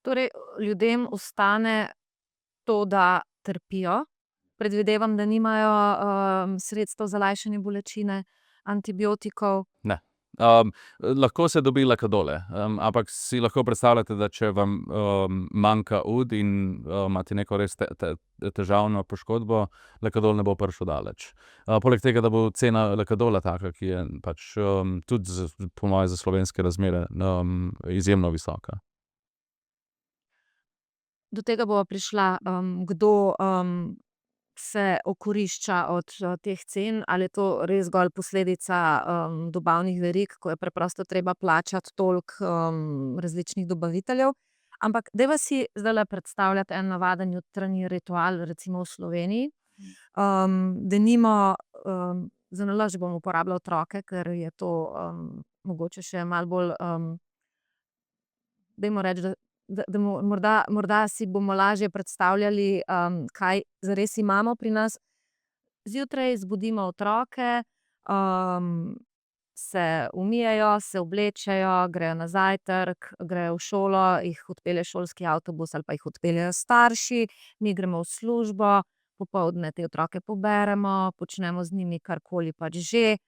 Torej, ljudem ostane to, da trpijo. Predvidevam, da nimajo, sredstev za lajšanje bolečine, antibiotikov. Ne. Lahko se dobi lakadole, ampak si lahko predstavljate, da če vam, manjka ud in, imate neko res težavno poškodbo, lakadol ne bo prišel daleč. Poleg tega, da bo cena lakadola taka, ki je pač, tudi po moje za slovenske razmere, izjemno visoka. Do tega bova prišla, kdo, se okorišča od, teh cen, ali je to res zgolj posledica, dobavnih verig, ko je preprosto treba plačati toliko, različnih dobaviteljev. Ampak dajva si zdajle predstavljati en navaden jutranji ritual, recimo v Sloveniji. Denimo, za nalašč bom uporabila otroke, ker je to, mogoče še malo bolj, dajmo reči, da morda si bomo lažje predstavljali, kaj zares imamo pri nas. Zjutraj zbudimo otroke, se umijejo, se oblečejo, grejo na zajtrk, grejo v šolo, jih odpelje šolski avtobus ali pa jih odpeljejo starši, mi gremo v službo, popoldne te otroke poberemo, počnemo z njimi karkoli pač že.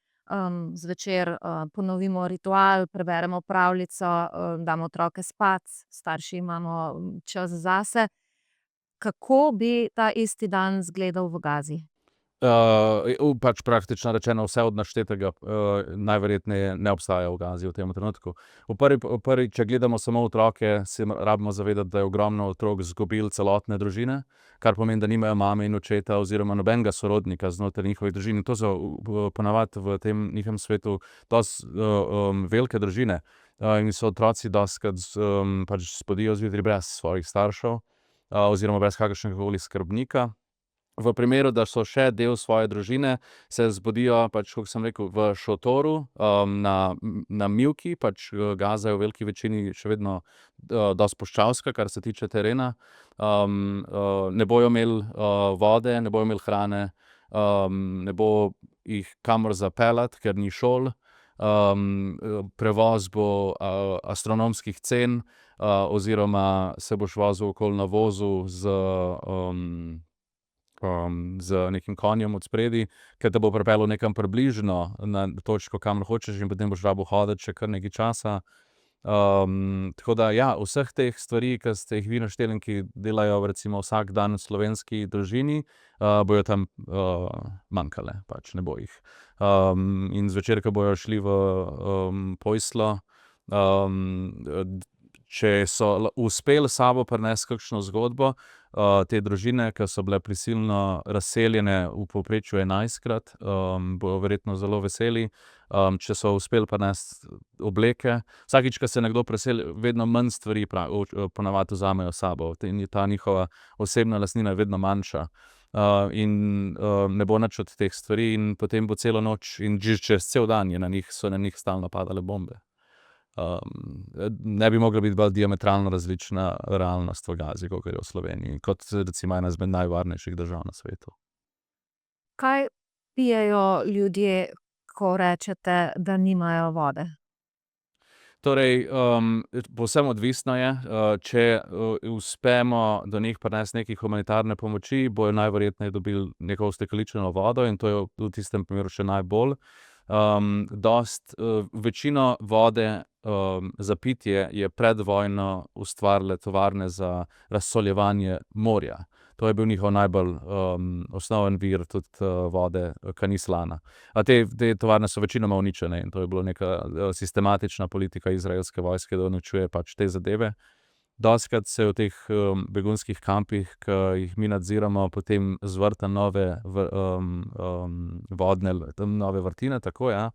Zvečer, ponovimo ritual, preberemo pravljico, damo otroke spat, starši imamo čas zase. Kako bi ta isti dan izgledal v Gazi? Pač praktično rečeno vse od naštetega, najverjetneje ne obstaja v Gazi v tem trenutku. Če gledamo samo otroke, se rabimo zavedati, da je ogromno otrok izgubilo celotne družine, kar pomeni, da nimajo mame in očeta oziroma nobenega sorodnika znotraj njihovih družin. In to so, ponavadi v tem njihovem svetu dosti, velike družine. In so otroci dostikrat pač spodijo zjutraj brez svojih staršev, oziroma brez kakršnegakoli skrbnika. V primeru, da so še del svoje družine, se zbudijo pač, kot sem rekel, v šotoru, na mivki, pač, Gaza je v veliki večini še vedno, dosti puščavska, kar se tiče terena. Ne bojo imeli, vode, ne bojo imeli hrane, ne bo jih kamor zapeljati, ker ni šol. Prevoz bo, astronomskih cen, oziroma se boš vozil okoli na vozu z nekim konjem odspredaj, ke te bo pripeljal nekam približno na točko, kamor hočeš, in potem boš rabil hoditi še kar nekaj časa. Tako da ja, vseh teh stvari, ke ste jih vi našteli in ki delajo recimo vsak dan slovenski družini, bojo tam, manjkale, pač ne bo jih. In zvečer, ke bojo šli v, posteljo, če so uspeli s sabo prinesti kakšno zgodbo, te družine, ke so bile prisilno razseljene v povprečju 11-krat, bojo verjetno zelo veseli. Če so uspeli prinesti obleke, vsakič, ke se nekdo preseli, vedno manj stvari ponavadi vzamejo s sabo. Ta njihova osebna lastnina je vedno manjša. In, ne bo nič od teh stvari in potem bo celo noč in že čez cel dan so na njih stalno padale bombe. Ne bi mogla biti bolj diametralno različna realnost v Gazi, kakor je v Sloveniji, kot recimo ena izmed najvarnejših držav na svetu. Kaj pijejo ljudje, ko rečete, da nimajo vode? Torej, povsem odvisno je, če, uspemo do njih prinesti nekaj humanitarne pomoči, bojo najverjetneje dobili neko ustekleničeno vodo in to je v tistem primeru še najbolj. Večino vode, za pitje je pred vojno ustvarile tovarne za razsoljevanje morja. To je bil njihov najbolj, osnoven vir tudi, vode, ke ni slana. Te tovarne so večinoma uničene in to je bila neka, sistematična politika izraelske vojske, da uničuje pač te zadeve. Dostikrat se v teh, begunskih kampih, ke jih mi nadziramo, potem zvrta nove nove vrtine, tako, ja.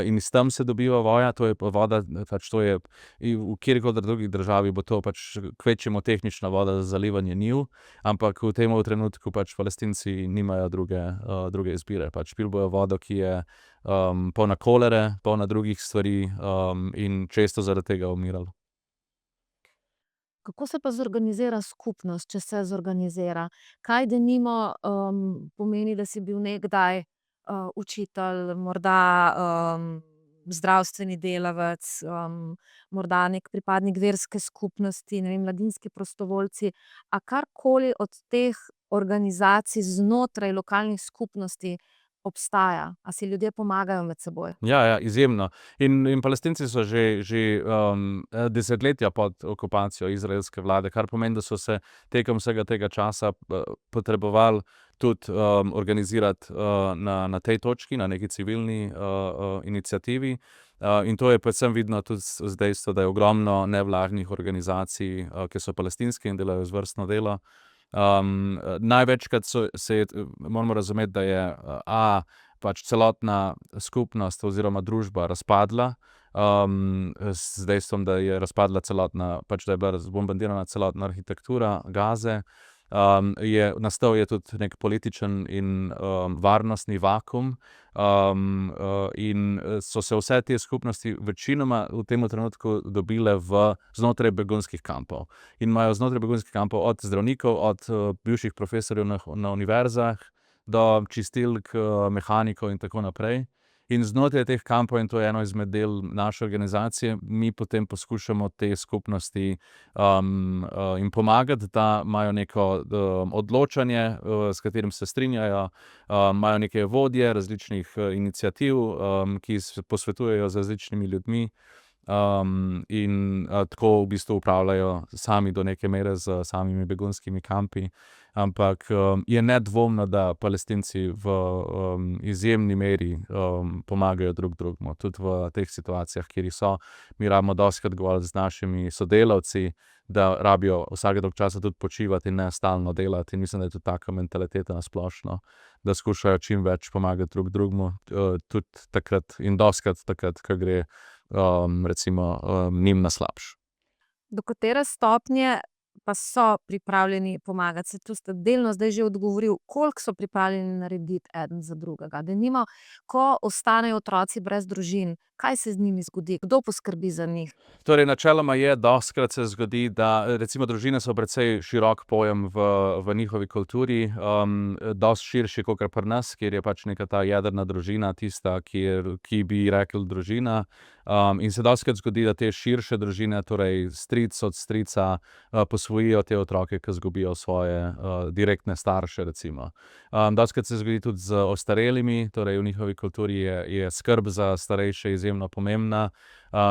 In iz tam se dobiva voda, to je pa voda, pač to je v katerikoli drugi državi bo to pač kvečjemu tehnična voda za zalivanje njiv, ampak v tem trenutku pač Palestinci nimajo druge izbire. Pač pili bojo vodo, ki je, polna kolere, polna drugih stvari, in često zaradi tega umirali. Kako se pa zorganizira skupnost, če se zorganizira? Kaj denimo, pomeni, da si bil nekdaj, učitelj, morda, zdravstveni delavec, morda neki pripadnik verske skupnosti, ne vem, mladinski prostovoljci, a karkoli od teh organizacij znotraj lokalnih skupnosti obstaja? A si ljudje pomagajo med seboj? Ja, izjemno. In Palestinci so že desetletja pod okupacijo izraelske vlade, kar pomeni, da so se tekom vsega tega časa potrebovali tudi organizirati na tej točki, na neki civilni iniciativi. In to je predvsem vidno tudi z dejstva, da je ogromno nevladnih organizacij, ki so palestinske in delajo izvrstno delo. Največkrat moramo razumeti, da je pač celotna skupnost oziroma družba razpadla, z dejstvom, da je razpadla celotna, pač da je bila zbombardirana celotna arhitektura Gaze. Nastal je tudi neki političen in varnostni vakuum, in so se vse te skupnosti večinoma v tem trenutku dobile znotraj begunskih kampov. In imajo znotraj begunskih kampov od zdravnikov, od bivših profesorjev na univerzah, do čistilk, mehanikov in tako naprej. In znotraj teh kampov, in to je eno izmed del naše organizacije, mi potem poskušamo te skupnosti jim pomagati, da imajo neko odločanje, s katerim se strinjajo, imajo neke vodje različnih iniciativ, ki se posvetujejo z različnimi ljudmi, in tako v bistvu upravljajo sami do neke mere s samimi begunskimi kampi. Ampak je nedvomno, da Palestinci v izjemni meri pomagajo drug drugemu, tudi v teh situacijah, kjer so. Mi rabimo dostikrat govoriti z našimi sodelavci, da rabijo vsake toliko časa tudi počivati in ne stalno delati. In mislim, da je tudi taka mentaliteta na splošno, da skušajo čim več pomagati drug drugemu, tudi takrat in dostikrat takrat, ko gre recimo njim na slabše. Do katere stopnje pa so pripravljeni pomagati? Saj to ste delno zdaj že odgovoril, koliko so pripravljeni narediti eden za drugega. Denimo, ko ostanejo otroci brez družin, kaj se z njimi zgodi? Kdo poskrbi za njih? Torej, načeloma dostikrat se zgodi, da recimo družine so precej širok pojem v njihovi kulturi, dosti širši kakor pri nas, kjer je pač neka ta jedrna družina tista, ki bi rekli družina. In se dostikrat zgodi, da te širše družine, torej stric od strica, posvojijo te otroke, ki izgubijo svoje direktne starše, recimo. Dostikrat se zgodi tudi z ostarelimi, torej v njihovi kulturi je skrb za starejše izjemno pomembna,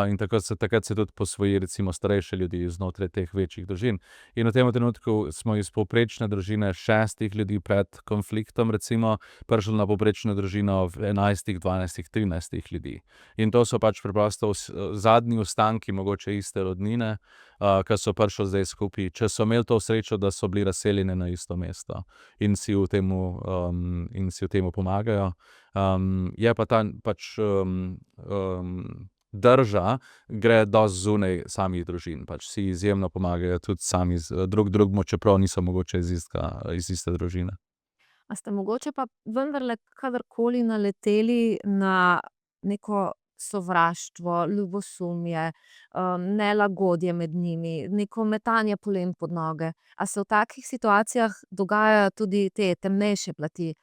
in takrat se tudi posvoji recimo starejše ljudi znotraj teh večjih družin. In v tem trenutku smo iz povprečne družine 6 ljudi pred konfliktom recimo prišli na povprečno družino 11, 12, 13 ljudi. In to so pač preprosto zadnji ostanki mogoče iste rodnine, ki so prišli zdaj skupaj, če so imeli to srečo, da so bili razseljeni na isto mesto in si v temu pomagajo. Je pa ta pač drža gre dosti zunaj samih družin, pač si izjemno pomagajo tudi sami drug drugemu, čeprav niso mogoče iz iste družine. A ste mogoče pa vendarle kadarkoli naleteli na neko sovraštvo, ljubosumje, nelagodje med njimi, neko metanje polen pod noge? A se v takih situacijah dogajajo tudi te temnejše plati,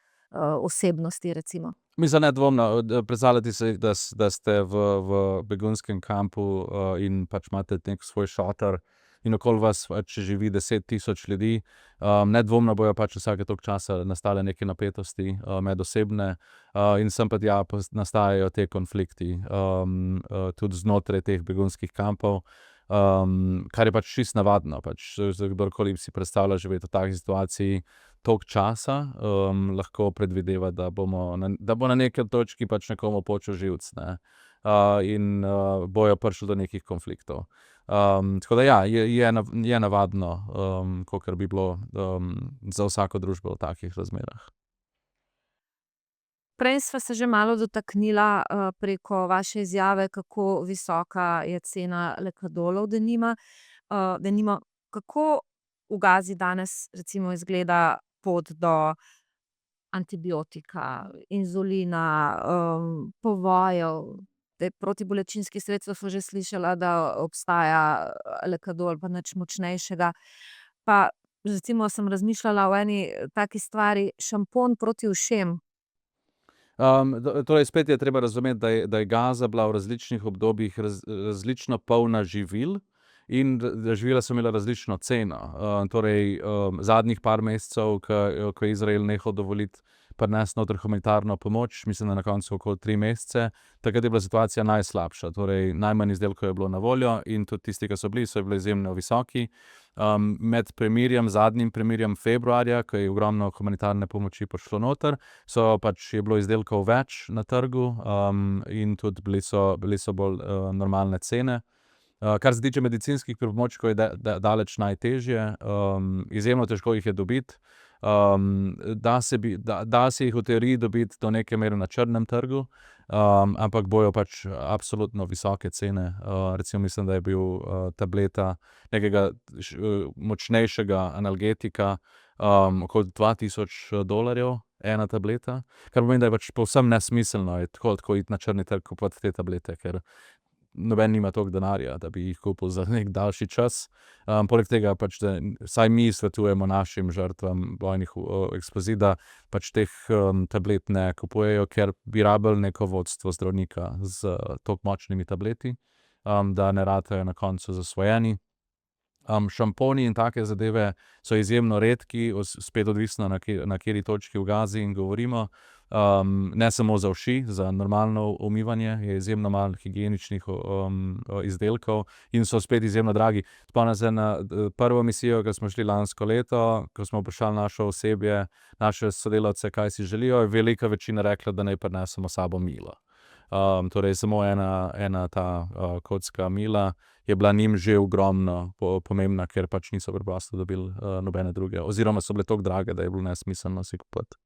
osebnosti recimo? Mislim, nedvomno, predstavljajte si, da ste v begunskem kampu, in pač imate neki svoj šotor in okoli vas pač živi 10 000 ljudi. Nedvomno bojo pač vsake toliko časa nastale neke napetosti, medosebne, in sem pa tja nastajajo te konflikti, tudi znotraj teh begunskih kampov. Kar je pač čisto navadno, pač kdorkoli si predstavlja živeti v taki situaciji toliko časa, lahko predvideva, da bo na neki točki pač nekomu počil živec, ne. In bojo prišli do nekih konfliktov. Tako da je navadno, kakor bi bilo za vsako družbo v takih razmerah. Prej sva se že malo dotaknila, preko vaše izjave, kako visoka je cena lekadolov denimo, kako v Gazi danes recimo izgleda pot do antibiotika, inzulina, povojev, protibolečinskih sredstev sva že slišala, da obstaja lekadol, pa nič močnejšega. Pa recimo sem razmišljala o eni taki stvari, šampon proti ušem. Torej spet je treba razumeti, da je Gaza bila v različnih obdobjih različno polna živil in da živila so imela različno ceno. Torej, zadnjih par mesecev, ko je Izrael nehal dovoliti prinesti noter humanitarno pomoč, mislim, da na koncu okoli 3 mesece, takrat je bila situacija najslabša. Torej, najmanj izdelkov je bilo na voljo in tudi tisti, ki so bili izjemno visoki. Med zadnjim premirjem februarja, ko je ogromno humanitarne pomoči prišlo noter, je bilo izdelkov več na trgu, in tudi bili so bolj normalne cene. Kar se tiče medicinskih pripomočkov, je daleč najtežje, izjemno težko jih je dobiti. Da se jih v teoriji dobiti do neke mere na črnem trgu, ampak bojo pač absolutno visoke cene. Recimo mislim, da je bil tableta nekega močnejšega analgetika okoli $2000 ena tableta, kar pomeni, da je pač povsem nesmiselno je tako iti na črni trg kupovati te tablete, ker noben nima toliko denarja, da bi jih kupil za neki daljši čas. Poleg tega pač, da vsaj mi svetujemo našim žrtvam vojnih eksplozij, da pač teh tablet ne kupujejo, ker bi rabili neko vodstvo zdravnika z toliko močnimi tableti, da ne ratejo na koncu zasvojeni. Šamponi in take zadeve so izjemno redki, spet odvisno, na kateri točki v Gazi in govorimo. Ne samo za uši, za normalno umivanje je izjemno malo higieničnih izdelkov in so spet izjemno dragi. Spomnim se na prvo misijo, ko smo šli lansko leto, ko smo vprašali naše osebje, naše sodelavce, kaj si želijo, je velika večina rekla, da naj prinesemo s sabo milo. Torej samo ena ta kocka mila je bila njim že ogromno pomembna, ker pač niso preprosto dobili nobene druge, oziroma so bile toliko drage, da je bilo nesmiselno si kupiti.